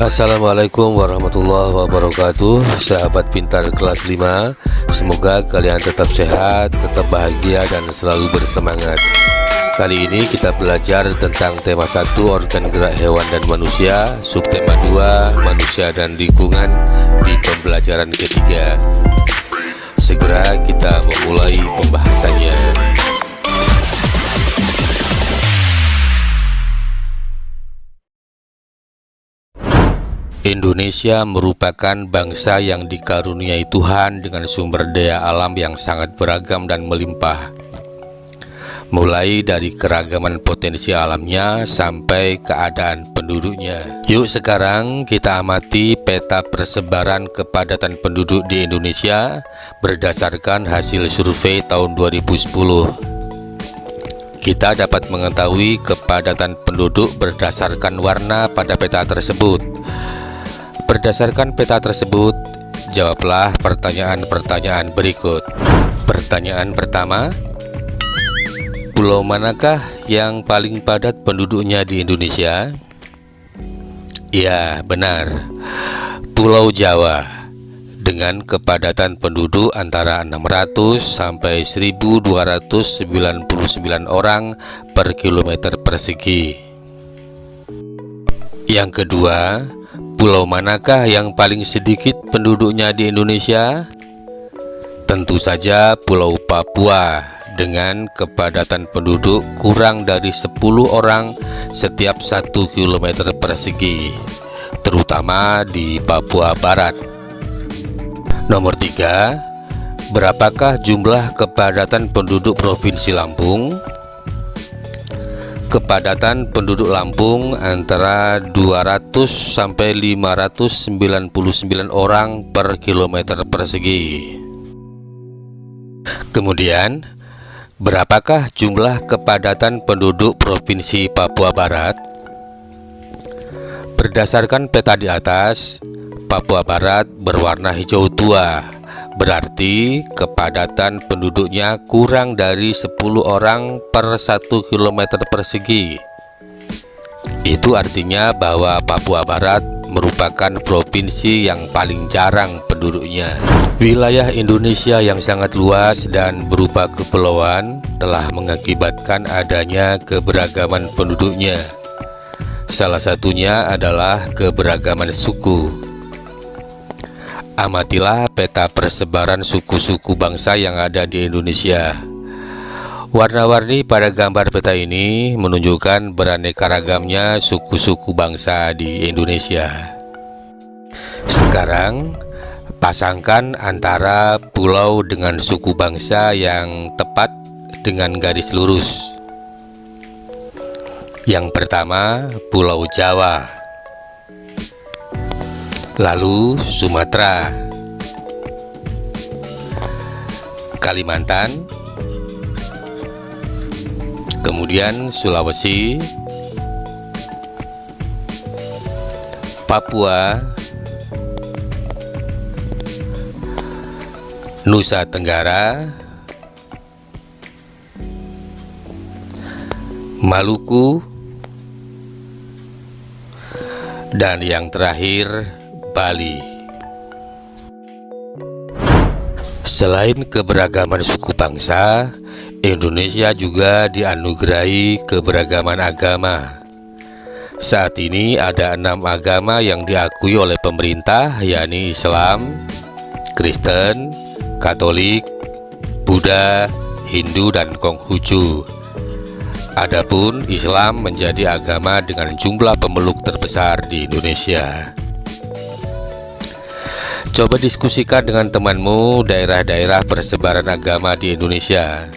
Assalamualaikum warahmatullahi wabarakatuh. Sahabat pintar kelas 5, semoga kalian tetap sehat, tetap bahagia, dan selalu bersemangat. Kali ini kita belajar tentang tema 1, organ gerak hewan dan manusia, subtema 2, manusia dan lingkungan, di pembelajaran ketiga. Segera kita memulai pembahasannya. Indonesia merupakan bangsa yang dikaruniai Tuhan dengan sumber daya alam yang sangat beragam dan melimpah, mulai dari keragaman potensi alamnya sampai keadaan penduduknya. Yuk sekarang kita amati peta persebaran kepadatan penduduk di Indonesia berdasarkan hasil survei tahun 2010. Kita dapat mengetahui kepadatan penduduk berdasarkan warna pada peta tersebut. Berdasarkan peta tersebut, jawablah pertanyaan-pertanyaan berikut. Pertanyaan pertama, pulau manakah yang paling padat penduduknya di Indonesia? Ya, benar, Pulau Jawa, dengan kepadatan penduduk antara 600 sampai 1299 orang per kilometer persegi. Yang kedua, pulau manakah yang paling sedikit penduduknya di Indonesia? Tentu saja Pulau Papua, dengan kepadatan penduduk kurang dari 10 orang setiap 1 km persegi, terutama di Papua Barat. Nomor 3, berapakah jumlah kepadatan penduduk Provinsi Lampung? Kepadatan penduduk Lampung antara 200 sampai 599 orang per kilometer persegi. Kemudian, berapakah jumlah kepadatan penduduk Provinsi Papua Barat? Berdasarkan peta di atas, Papua Barat berwarna hijau tua, berarti kepadatan penduduknya kurang dari 10 orang per 1 km persegi. Itu artinya bahwa Papua Barat merupakan provinsi yang paling jarang penduduknya. Wilayah Indonesia yang sangat luas dan berupa kepulauan telah mengakibatkan adanya keberagaman penduduknya. Salah satunya adalah keberagaman suku. Amatilah peta persebaran suku-suku bangsa yang ada di Indonesia. Warna-warni pada gambar peta ini menunjukkan beraneka ragamnya suku-suku bangsa di Indonesia. Sekarang, pasangkan antara pulau dengan suku bangsa yang tepat dengan garis lurus. Yang pertama, Pulau Jawa, lalu Sumatera, Kalimantan, kemudian Sulawesi, Papua, Nusa Tenggara, Maluku, dan yang terakhir Bali. Selain keberagaman suku bangsa, Indonesia juga dianugerahi keberagaman agama. Saat ini ada 6 agama yang diakui oleh pemerintah, yakni Islam, Kristen, Katolik, Buddha, Hindu, dan Konghucu. Adapun Islam menjadi agama dengan jumlah pemeluk terbesar di Indonesia. Coba diskusikan dengan temanmu daerah-daerah persebaran agama di Indonesia.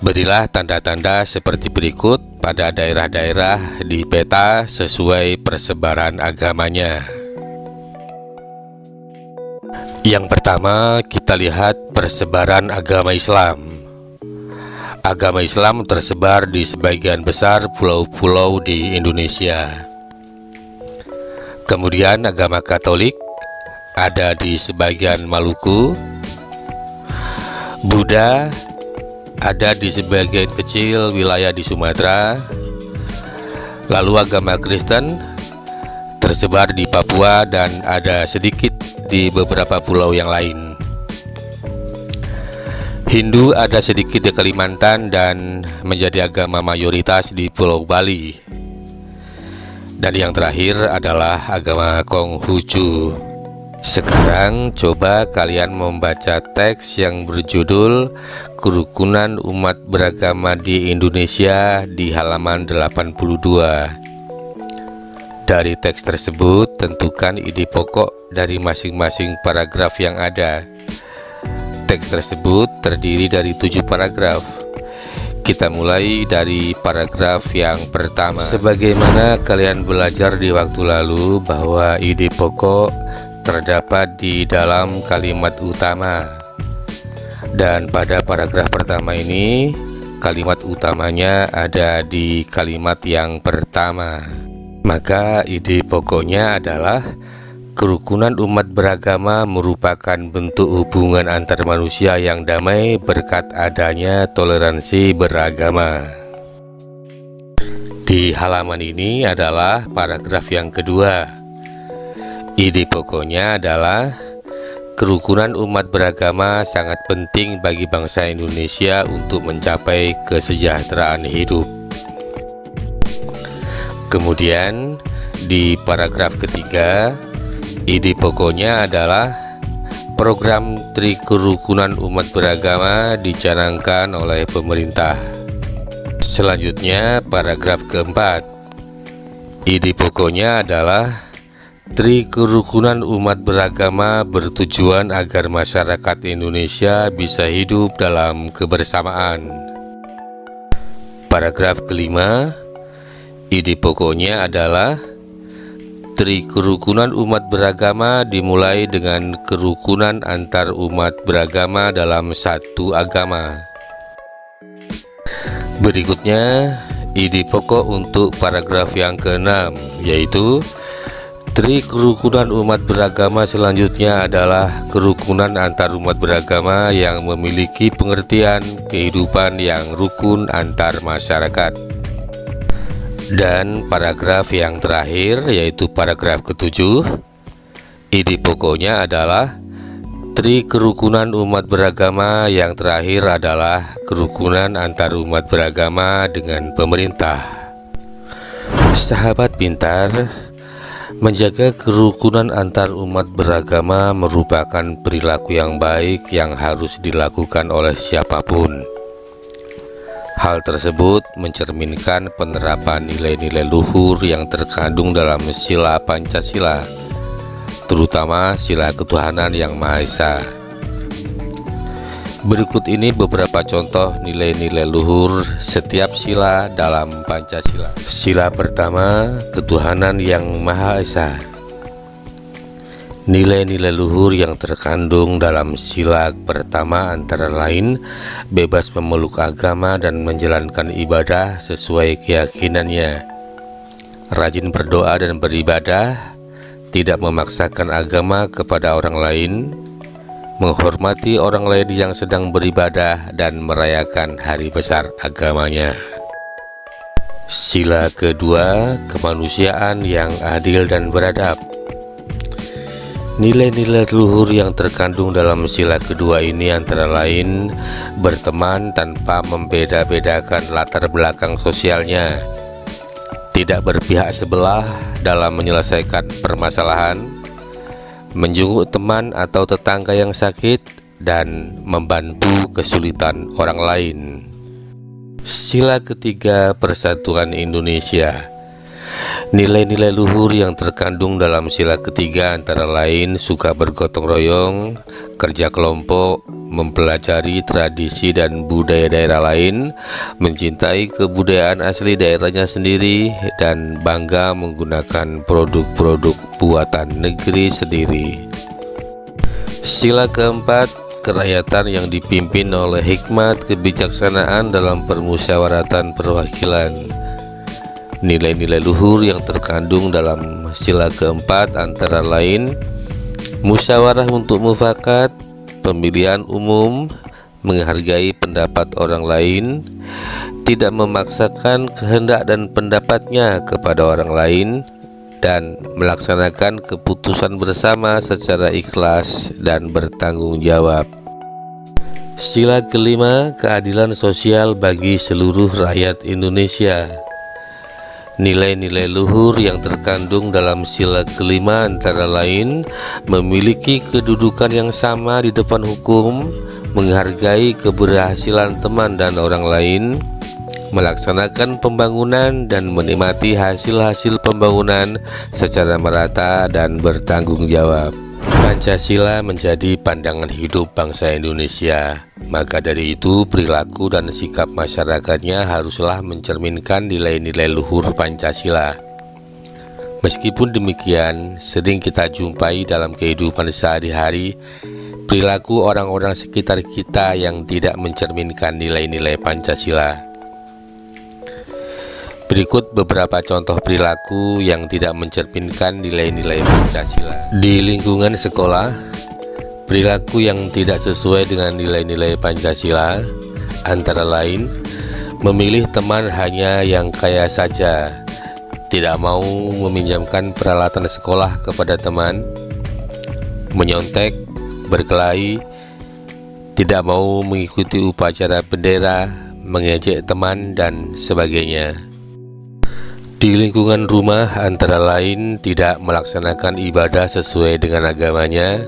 Berilah tanda-tanda seperti berikut pada daerah-daerah di peta sesuai persebaran agamanya. Yang pertama, kita lihat persebaran agama Islam. Agama Islam tersebar di sebagian besar pulau-pulau di Indonesia. Kemudian agama Katolik ada di sebagian Maluku. Buddha ada di sebagian kecil wilayah di Sumatera. Lalu agama Kristen tersebar di Papua dan ada sedikit di beberapa pulau yang lain. Hindu ada sedikit di Kalimantan dan menjadi agama mayoritas di Pulau Bali. Dan yang terakhir adalah agama Konghucu. Sekarang coba kalian membaca teks yang berjudul Kerukunan Umat Beragama di Indonesia di halaman 82. Dari teks tersebut, tentukan ide pokok dari masing-masing paragraf yang ada. Teks tersebut terdiri dari 7 paragraf. Kita mulai dari paragraf yang pertama. Sebagaimana kalian belajar di waktu lalu bahwa ide pokok terdapat di dalam kalimat utama. Dan pada paragraf pertama ini, kalimat utamanya ada di kalimat yang pertama. Maka ide pokoknya adalah kerukunan umat beragama merupakan bentuk hubungan antar manusia yang damai berkat adanya toleransi beragama. Di halaman ini adalah paragraf yang kedua. Ide pokoknya adalah kerukunan umat beragama sangat penting bagi bangsa Indonesia untuk mencapai kesejahteraan hidup. Kemudian di paragraf ketiga, ide pokoknya adalah program Tri Kerukunan Umat Beragama dicanangkan oleh pemerintah. Selanjutnya paragraf keempat, ide pokoknya adalah Tri Kerukunan Umat Beragama bertujuan agar masyarakat Indonesia bisa hidup dalam kebersamaan. Paragraf kelima, ide pokoknya adalah Tri Kerukunan Umat Beragama dimulai dengan kerukunan antar umat beragama dalam satu agama. Berikutnya, ide pokok untuk paragraf yang keenam, yaitu Tri Kerukunan Umat Beragama selanjutnya adalah kerukunan antar umat beragama yang memiliki pengertian kehidupan yang rukun antar masyarakat. Dan paragraf yang terakhir, yaitu paragraf ketujuh, ide pokoknya adalah Tri Kerukunan Umat Beragama yang terakhir adalah kerukunan antar umat beragama dengan pemerintah. Sahabat pintar, menjaga kerukunan antar umat beragama merupakan perilaku yang baik yang harus dilakukan oleh siapapun. Hal tersebut mencerminkan penerapan nilai-nilai luhur yang terkandung dalam sila Pancasila, terutama sila ketuhanan yang Maha Esa. Berikut ini beberapa contoh nilai-nilai luhur setiap sila dalam Pancasila. Sila pertama, ketuhanan yang Maha Esa. Nilai-nilai luhur yang terkandung dalam sila pertama antara lain bebas memeluk agama dan menjalankan ibadah sesuai keyakinannya, rajin berdoa dan beribadah, tidak memaksakan agama kepada orang lain, menghormati orang lain yang sedang beribadah dan merayakan hari besar agamanya. Sila kedua, kemanusiaan yang adil dan beradab. Nilai-nilai luhur yang terkandung dalam sila kedua ini antara lain berteman tanpa membeda-bedakan latar belakang sosialnya, tidak berpihak sebelah dalam menyelesaikan permasalahan, menjenguk teman atau tetangga yang sakit, dan membantu kesulitan orang lain. Sila ketiga, persatuan Indonesia. Nilai-nilai luhur yang terkandung dalam sila ketiga antara lain suka bergotong royong, kerja kelompok, mempelajari tradisi dan budaya daerah lain, mencintai kebudayaan asli daerahnya sendiri, dan bangga menggunakan produk-produk buatan negeri sendiri. Sila keempat, kerakyatan yang dipimpin oleh hikmat kebijaksanaan dalam permusyawaratan perwakilan. Nilai-nilai luhur yang terkandung dalam sila keempat antara lain musyawarah untuk mufakat, pemilihan umum, menghargai pendapat orang lain, tidak memaksakan kehendak dan pendapatnya kepada orang lain, dan melaksanakan keputusan bersama secara ikhlas dan bertanggung jawab. Sila kelima, keadilan sosial bagi seluruh rakyat Indonesia. Nilai-nilai luhur yang terkandung dalam sila kelima antara lain memiliki kedudukan yang sama di depan hukum, menghargai keberhasilan teman dan orang lain, melaksanakan pembangunan dan menikmati hasil-hasil pembangunan secara merata dan bertanggung jawab. Pancasila menjadi pandangan hidup bangsa Indonesia. Maka dari itu, perilaku dan sikap masyarakatnya haruslah mencerminkan nilai-nilai luhur Pancasila. Meskipun demikian, sering kita jumpai dalam kehidupan sehari-hari perilaku orang-orang sekitar kita yang tidak mencerminkan nilai-nilai Pancasila. Berikut beberapa contoh perilaku yang tidak mencerminkan nilai-nilai Pancasila. Di lingkungan sekolah, perilaku yang tidak sesuai dengan nilai-nilai Pancasila antara lain memilih teman hanya yang kaya saja, tidak mau meminjamkan peralatan sekolah kepada teman, menyontek, berkelahi, tidak mau mengikuti upacara bendera, mengejek teman, dan sebagainya. Di lingkungan rumah antara lain tidak melaksanakan ibadah sesuai dengan agamanya,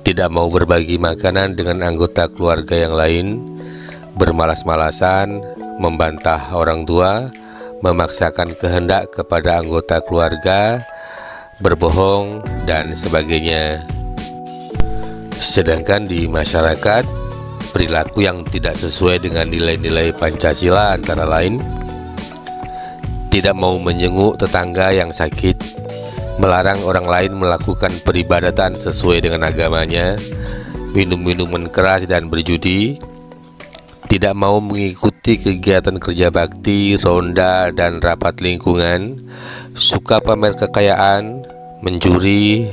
tidak mau berbagi makanan dengan anggota keluarga yang lain, bermalas-malasan, membantah orang tua, memaksakan kehendak kepada anggota keluarga, berbohong, dan sebagainya. Sedangkan di masyarakat, perilaku yang tidak sesuai dengan nilai-nilai Pancasila antara lain tidak mau menjenguk tetangga yang sakit, melarang orang lain melakukan peribadatan sesuai dengan agamanya, minum minuman keras dan berjudi, tidak mau mengikuti kegiatan kerja bakti, ronda, dan rapat lingkungan, suka pamer kekayaan, mencuri,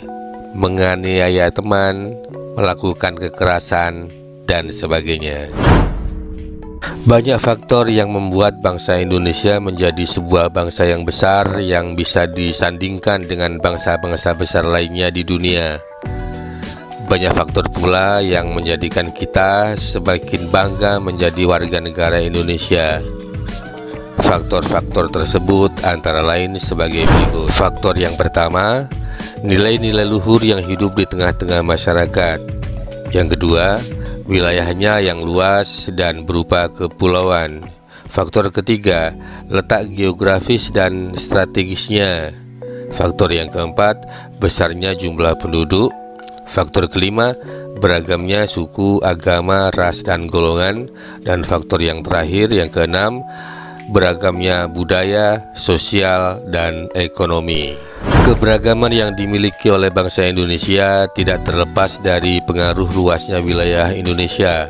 menganiaya teman, melakukan kekerasan, dan sebagainya. Banyak faktor yang membuat bangsa Indonesia menjadi sebuah bangsa yang besar yang bisa disandingkan dengan bangsa-bangsa besar lainnya di dunia. Banyak faktor pula yang menjadikan kita semakin bangga menjadi warga negara Indonesia. Faktor-faktor tersebut antara lain sebagai berikut. Faktor yang pertama, nilai-nilai luhur yang hidup di tengah-tengah masyarakat. Yang kedua, wilayahnya yang luas dan berupa kepulauan. Faktor ketiga, letak geografis dan strategisnya. Faktor yang keempat, besarnya jumlah penduduk. Faktor kelima, beragamnya suku, agama, ras, dan golongan. Dan faktor yang terakhir, yang keenam, beragamnya budaya, sosial, dan ekonomi. Keberagaman yang dimiliki oleh bangsa Indonesia tidak terlepas dari pengaruh luasnya wilayah Indonesia.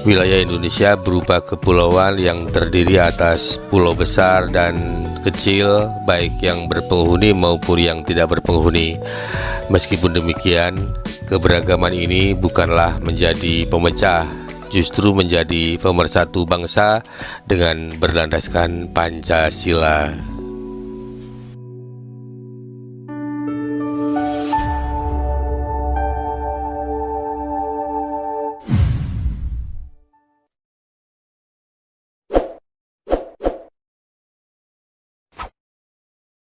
Wilayah Indonesia berupa kepulauan yang terdiri atas pulau besar dan kecil, baik yang berpenghuni maupun yang tidak berpenghuni. Meskipun demikian, keberagaman ini bukanlah menjadi pemecah, justru menjadi pemersatu bangsa dengan berlandaskan Pancasila.